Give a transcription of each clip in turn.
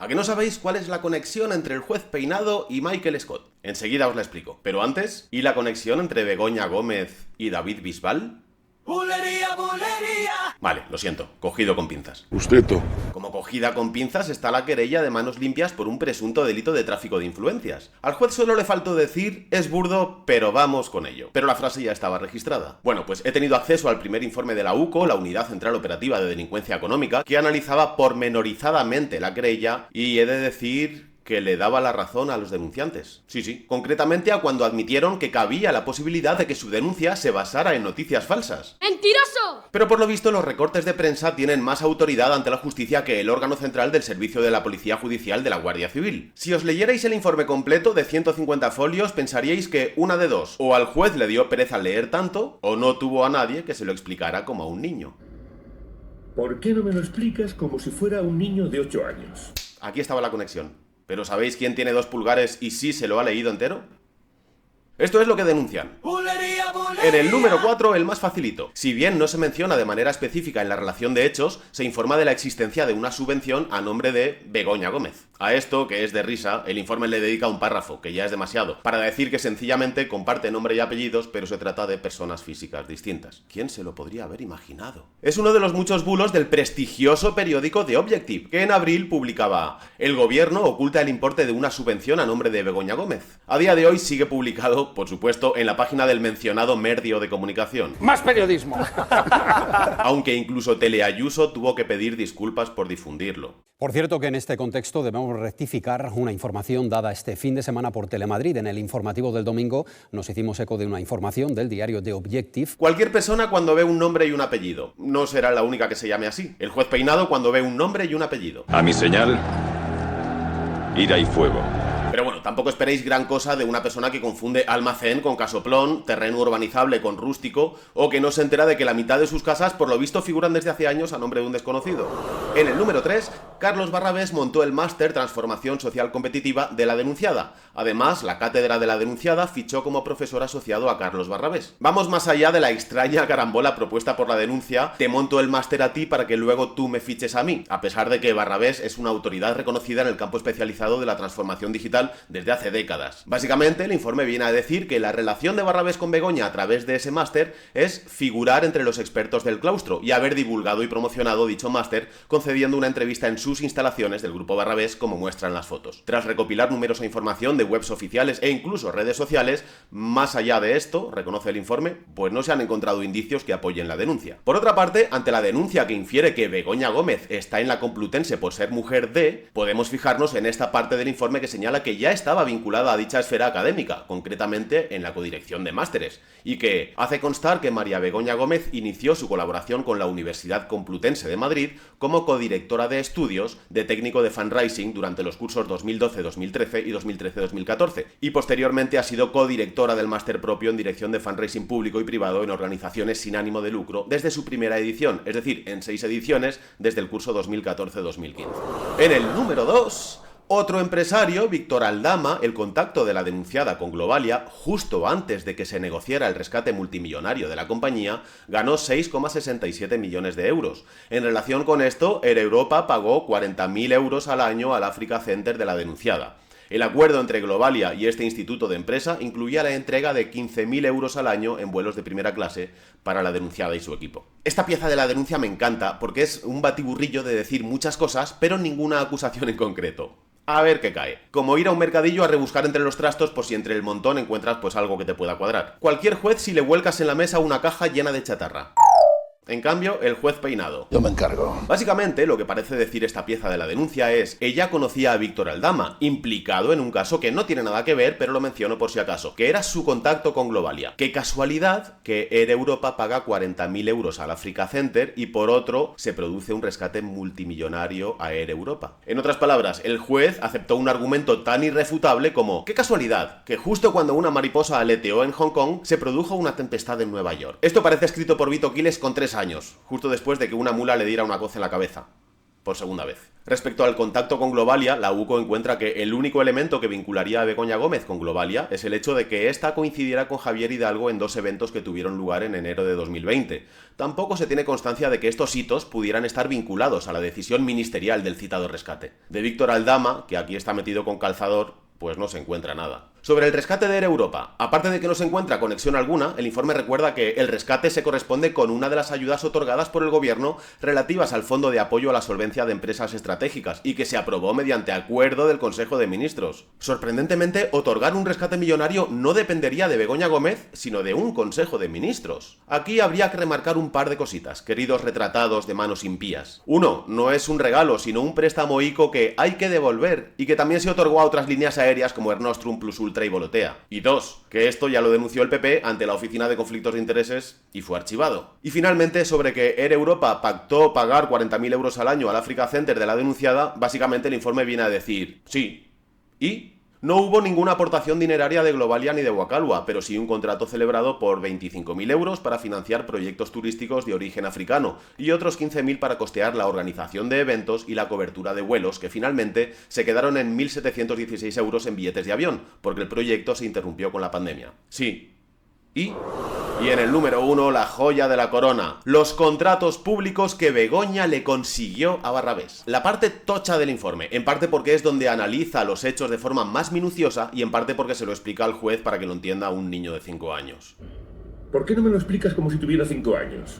¿A que no sabéis cuál es la conexión entre el juez Peinado y Michael Scott? Enseguida os la explico. Pero antes, ¿y la conexión entre Begoña Gómez y David Bisbal? ¡Bulería, bulería! Vale, lo siento, cogido con pinzas. Usteto. Como cogida con pinzas está la querella de manos limpias por un presunto delito de tráfico de influencias. Al juez solo le faltó decir, es burdo, pero vamos con ello. Pero la frase ya estaba registrada. Bueno, pues he tenido acceso al primer informe de la UCO, la Unidad Central Operativa de Delincuencia Económica, que analizaba pormenorizadamente la querella y he de decir que le daba la razón a los denunciantes. Sí, concretamente a cuando admitieron que cabía la posibilidad de que su denuncia se basara en noticias falsas. ¡Mentiroso! Pero por lo visto los recortes de prensa tienen más autoridad ante la justicia que el órgano central del servicio de la Policía Judicial de la Guardia Civil. Si os leyerais el informe completo de 150 folios pensaríais que una de dos, o al juez le dio pereza leer tanto, o no tuvo a nadie que se lo explicara como a un niño. ¿Por qué no me lo explicas como si fuera un niño de 8 años? Aquí estaba la conexión. ¿Pero sabéis quién tiene 2 pulgares y sí se lo ha leído entero? Esto es lo que denuncian. ¡Bulería, bulería! En el número 4, el más facilito. Si bien no se menciona de manera específica en la relación de hechos, se informa de la existencia de una subvención a nombre de Begoña Gómez. A esto, que es de risa, el informe le dedica un párrafo, que ya es demasiado, para decir que sencillamente comparte nombre y apellidos, pero se trata de personas físicas distintas. ¿Quién se lo podría haber imaginado? Es uno de los muchos bulos del prestigioso periódico The Objective, que en abril publicaba: el gobierno oculta el importe de una subvención a nombre de Begoña Gómez. A día de hoy sigue publicado, por supuesto, en la página del mencionado medio de comunicación. ¡Más periodismo! Aunque incluso Teleayuso tuvo que pedir disculpas por difundirlo. Por cierto que en este contexto debemos rectificar una información dada este fin de semana por Telemadrid. En el informativo del domingo nos hicimos eco de una información del diario The Objective. Cualquier persona cuando ve un nombre y un apellido. No será la única que se llame así. El juez Peinado cuando ve un nombre y un apellido. A mi señal, ira y fuego. Pero bueno, tampoco esperéis gran cosa de una persona que confunde almacén con casoplón, terreno urbanizable con rústico, o que no se entera de que la mitad de sus casas por lo visto figuran desde hace años a nombre de un desconocido. En el número 3, Carlos Barrabés montó el máster Transformación Social Competitiva de la denunciada. Además, la cátedra de la denunciada fichó como profesor asociado a Carlos Barrabés. Vamos más allá de la extraña carambola propuesta por la denuncia: te monto el máster a ti para que luego tú me fiches a mí, a pesar de que Barrabés es una autoridad reconocida en el campo especializado de la transformación digital desde hace décadas. Básicamente, el informe viene a decir que la relación de Barrabés con Begoña a través de ese máster es figurar entre los expertos del claustro y haber divulgado y promocionado dicho máster concediendo una entrevista en sus instalaciones del grupo Barrabés, como muestran las fotos. Tras recopilar numerosa información de webs oficiales e incluso redes sociales, más allá de esto, reconoce el informe, pues no se han encontrado indicios que apoyen la denuncia. Por otra parte, ante la denuncia que infiere que Begoña Gómez está en la Complutense por ser mujer de, podemos fijarnos en esta parte del informe que señala que ya estaba vinculada a dicha esfera académica, concretamente en la codirección de másteres, y que hace constar que María Begoña Gómez inició su colaboración con la Universidad Complutense de Madrid como codirectora de estudios de técnico de fundraising durante los cursos 2012-2013 y 2013-2014, y posteriormente ha sido codirectora del máster propio en dirección de fundraising público y privado en organizaciones sin ánimo de lucro desde su primera edición, es decir, en 6 ediciones desde el curso 2014-2015. En el número 2... otro empresario, Víctor Aldama, el contacto de la denunciada con Globalia, justo antes de que se negociara el rescate multimillonario de la compañía, ganó 6,67 millones de euros. En relación con esto, Air Europa pagó 40.000 euros al año al Africa Center de la denunciada. El acuerdo entre Globalia y este instituto de empresa incluía la entrega de 15.000 euros al año en vuelos de primera clase para la denunciada y su equipo. Esta pieza de la denuncia me encanta porque es un batiburrillo de decir muchas cosas, pero ninguna acusación en concreto. A ver qué cae. Como ir a un mercadillo a rebuscar entre los trastos por si entre el montón encuentras pues algo que te pueda cuadrar. Cualquier juez si le vuelcas en la mesa una caja llena de chatarra. En cambio, el juez Peinado. Yo me encargo. Básicamente, lo que parece decir esta pieza de la denuncia es: ella conocía a Víctor Aldama, implicado en un caso que no tiene nada que ver, pero lo menciono por si acaso, que era su contacto con Globalia. Qué casualidad que Air Europa paga 40.000 euros al Africa Center y por otro se produce un rescate multimillonario a Air Europa. En otras palabras, el juez aceptó un argumento tan irrefutable como: qué casualidad que justo cuando una mariposa aleteó en Hong Kong se produjo una tempestad en Nueva York. Esto parece escrito por Vito Quiles con 3 años, justo después de que una mula le diera una coz en la cabeza. Por segunda vez. Respecto al contacto con Globalia, la UCO encuentra que el único elemento que vincularía a Begoña Gómez con Globalia es el hecho de que ésta coincidiera con Javier Hidalgo en 2 eventos que tuvieron lugar en enero de 2020. Tampoco se tiene constancia de que estos hitos pudieran estar vinculados a la decisión ministerial del citado rescate. De Víctor Aldama, que aquí está metido con calzador, pues no se encuentra nada. Sobre el rescate de Air Europa, aparte de que no se encuentra conexión alguna, el informe recuerda que el rescate se corresponde con una de las ayudas otorgadas por el gobierno relativas al Fondo de Apoyo a la Solvencia de Empresas Estratégicas y que se aprobó mediante acuerdo del Consejo de Ministros. Sorprendentemente, otorgar un rescate millonario no dependería de Begoña Gómez, sino de un Consejo de Ministros. Aquí habría que remarcar un par de cositas, queridos retratados de manos impías. 1. No es un regalo, sino un préstamo ICO que hay que devolver y que también se otorgó a otras líneas aéreas como Air Nostrum, Plus Ultra y Volotea. Y 2, que esto ya lo denunció el PP ante la Oficina de Conflictos de Intereses y fue archivado. Y finalmente, sobre que Air Europa pactó pagar 40.000 euros al año al Africa Center de la denunciada, básicamente el informe viene a decir, sí, ¿y? No hubo ninguna aportación dineraria de Globalia ni de Wakalwa, pero sí un contrato celebrado por 25.000 euros para financiar proyectos turísticos de origen africano y otros 15.000 para costear la organización de eventos y la cobertura de vuelos, que finalmente se quedaron en 1.716 euros en billetes de avión, porque el proyecto se interrumpió con la pandemia. Sí. Y en el número 1, la joya de la corona, los contratos públicos que Begoña le consiguió a Barrabés. La parte tocha del informe, en parte porque es donde analiza los hechos de forma más minuciosa y en parte porque se lo explica al juez para que lo entienda un niño de 5 años. ¿Por qué no me lo explicas como si tuviera 5 años?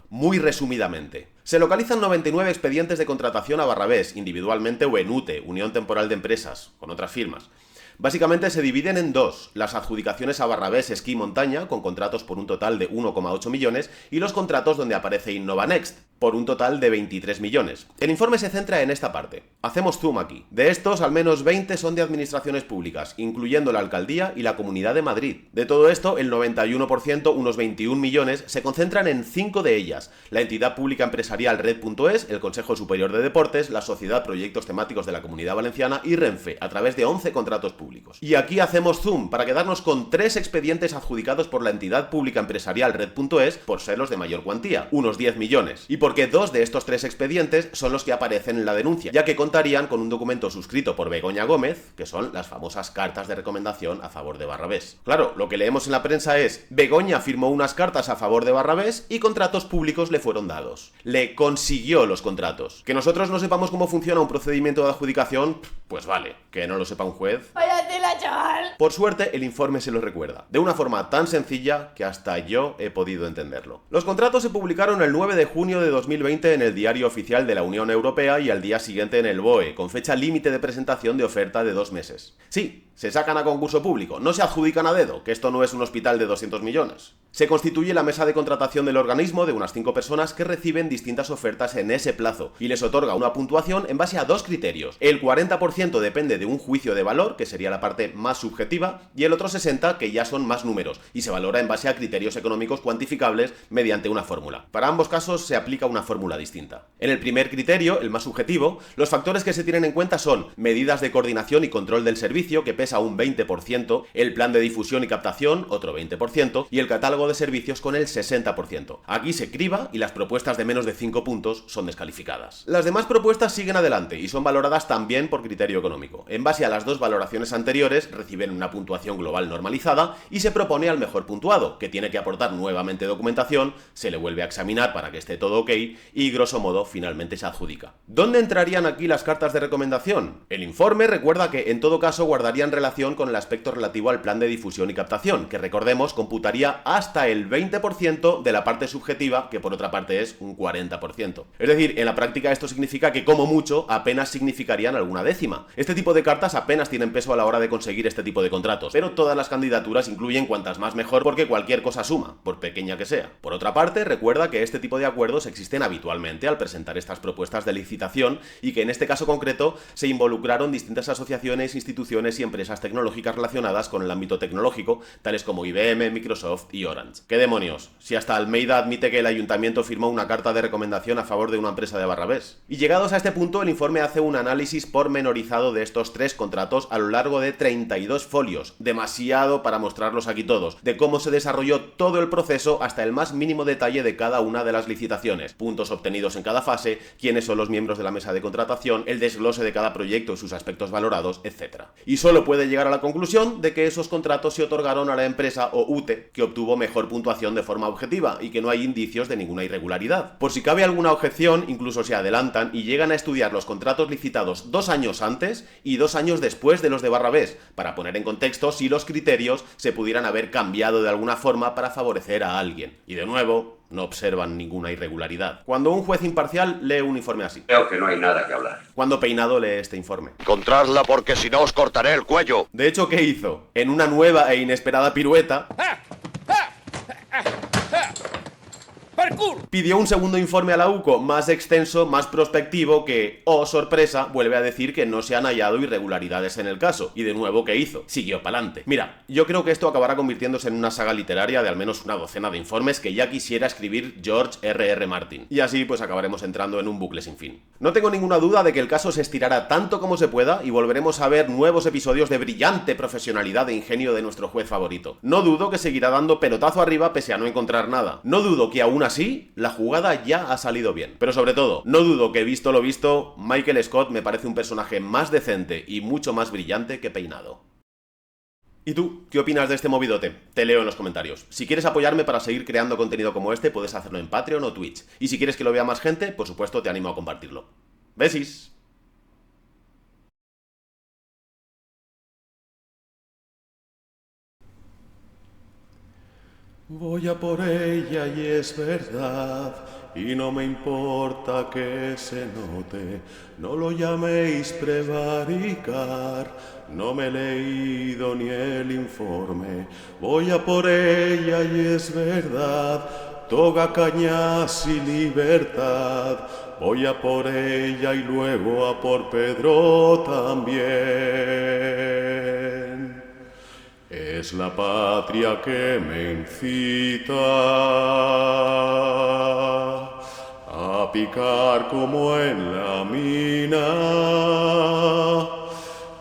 Muy resumidamente, se localizan 99 expedientes de contratación a Barrabés, individualmente o en UTE, Unión Temporal de Empresas, con otras firmas. Básicamente se dividen en 2, las adjudicaciones a Barrabés Esquí y Montaña, con contratos por un total de 1,8 millones, y los contratos donde aparece InnovaNext, por un total de 23 millones. El informe se centra en esta parte. Hacemos zoom aquí. De estos, al menos 20 son de administraciones públicas, incluyendo la Alcaldía y la Comunidad de Madrid. De todo esto, el 91%, unos 21 millones, se concentran en 5 de ellas: la entidad pública empresarial Red.es, el Consejo Superior de Deportes, la Sociedad Proyectos Temáticos de la Comunidad Valenciana y Renfe, a través de 11 contratos públicos. Y aquí hacemos zoom para quedarnos con 3 expedientes adjudicados por la entidad pública empresarial Red.es por ser los de mayor cuantía, unos 10 millones. Y porque 2 de estos 3 expedientes son los que aparecen en la denuncia, ya que contarían con un documento suscrito por Begoña Gómez, que son las famosas cartas de recomendación a favor de Barrabés. Claro, lo que leemos en la prensa es: Begoña firmó unas cartas a favor de Barrabés y contratos públicos le fueron dados. Le consiguió los contratos. Que nosotros no sepamos cómo funciona un procedimiento de adjudicación, pues vale. Que no lo sepa un juez. Vaya tela, chaval. Por suerte, el informe se lo recuerda, de una forma tan sencilla que hasta yo he podido entenderlo. Los contratos se publicaron el 9 de junio de 2020 en el Diario Oficial de la Unión Europea y al día siguiente en el BOE, con fecha límite de presentación de oferta de 2 meses. Sí, se sacan a concurso público, no se adjudican a dedo, que esto no es un hospital de 200 millones. Se constituye la mesa de contratación del organismo de unas 5 personas que reciben distintas ofertas en ese plazo y les otorga una puntuación en base a 2 criterios. El 40% depende de un juicio de valor, que sería la parte más subjetiva, y el otro 60% que ya son más números y se valora en base a criterios económicos cuantificables mediante una fórmula. Para ambos casos se aplica una fórmula distinta. En el primer criterio, el más subjetivo, los factores que se tienen en cuenta son medidas de coordinación y control del servicio, que pesa un 20%, el plan de difusión y captación, otro 20%, y el catálogo de servicios con el 60%. Aquí se criba y las propuestas de menos de 5 puntos son descalificadas. Las demás propuestas siguen adelante y son valoradas también por criterio económico. En base a las 2 valoraciones anteriores, reciben una puntuación global normalizada y se propone al mejor puntuado, que tiene que aportar nuevamente documentación, se le vuelve a examinar para que esté todo ok y, grosso modo, finalmente se adjudica. ¿Dónde entrarían aquí las cartas de recomendación? El informe recuerda que, en todo caso, guardarían relación con el aspecto relativo al plan de difusión y captación, que, recordemos, computaría hasta el 20% de la parte subjetiva, que por otra parte es un 40%. Es decir, en la práctica esto significa que, como mucho, apenas significarían alguna décima. Este tipo de cartas apenas tienen peso a la hora de conseguir este tipo de contratos, pero todas las candidaturas incluyen cuantas más mejor, porque cualquier cosa suma, por pequeña que sea. Por otra parte, recuerda que este tipo de acuerdos existen habitualmente al presentar estas propuestas de licitación y que en este caso concreto se involucraron distintas asociaciones, instituciones y empresas tecnológicas relacionadas con el ámbito tecnológico, tales como IBM, Microsoft y Orange. ¿Qué demonios? Si hasta Almeida admite que el ayuntamiento firmó una carta de recomendación a favor de una empresa de Barrabés. Y llegados a este punto, el informe hace un análisis pormenorizado de estos 3 contratos a lo largo de 32 folios, demasiado para mostrarlos aquí todos, de cómo se desarrolló todo el proceso hasta el más mínimo detalle de cada una de las licitaciones, puntos obtenidos en cada fase, quiénes son los miembros de la mesa de contratación, el desglose de cada proyecto y sus aspectos valorados, etc. Y solo puede llegar a la conclusión de que esos contratos se otorgaron a la empresa o UTE que obtuvo mejor puntuación de forma objetiva y que no hay indicios de ninguna irregularidad. Por si cabe alguna objeción, incluso se adelantan y llegan a estudiar los contratos licitados 2 años antes y 2 años después de los de Barrabés, para poner en contexto si los criterios se pudieran haber cambiado de alguna forma para favorecer a alguien. Y de nuevo, no observan ninguna irregularidad. Cuando un juez imparcial lee un informe así. Creo que no hay nada que hablar. Cuando Peinado lee este informe. Encontradla porque si no os cortaré el cuello. De hecho, ¿qué hizo? En una nueva e inesperada pirueta, pidió un segundo informe a la UCO, más extenso, más prospectivo, que, oh sorpresa, vuelve a decir que no se han hallado irregularidades en el caso. Y de nuevo, ¿qué hizo? Siguió pa'lante. Mira, yo creo que esto acabará convirtiéndose en una saga literaria de al menos una docena de informes que ya quisiera escribir George R.R. Martin. Y así pues acabaremos entrando en un bucle sin fin. No tengo ninguna duda de que el caso se estirará tanto como se pueda y volveremos a ver nuevos episodios de brillante profesionalidad e ingenio de nuestro juez favorito. No dudo que seguirá dando pelotazo arriba pese a no encontrar nada. No dudo que aún así la jugada ya ha salido bien. Pero sobre todo, no dudo que visto lo visto, Michael Scott me parece un personaje más decente y mucho más brillante que Peinado. ¿Y tú? ¿Qué opinas de este movidote? Te leo en los comentarios. Si quieres apoyarme para seguir creando contenido como este, puedes hacerlo en Patreon o Twitch. Y si quieres que lo vea más gente, por supuesto te animo a compartirlo. ¡Besis! Voy a por ella y es verdad, y no me importa que se note, no lo llaméis prevaricar, no me he leído ni el informe. Voy a por ella y es verdad, toga, cañas y libertad. Voy a por ella y luego a por Pedro también. Es la patria que me incita a picar como en la mina.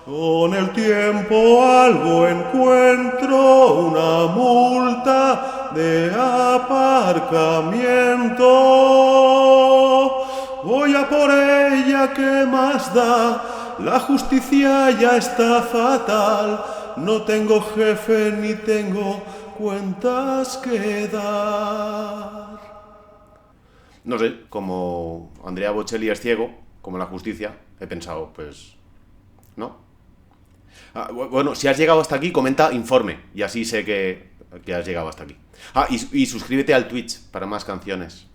Con el tiempo algo encuentro, una multa de aparcamiento. Voy a por ella, ¿qué más da? La justicia ya está fatal. No tengo jefe ni tengo cuentas que dar. No sé, como Andrea Bocelli es ciego, como la justicia, he pensado, pues, ¿no? Bueno, si has llegado hasta aquí, comenta informe, y así sé que has llegado hasta aquí. Y suscríbete al Twitch para más canciones.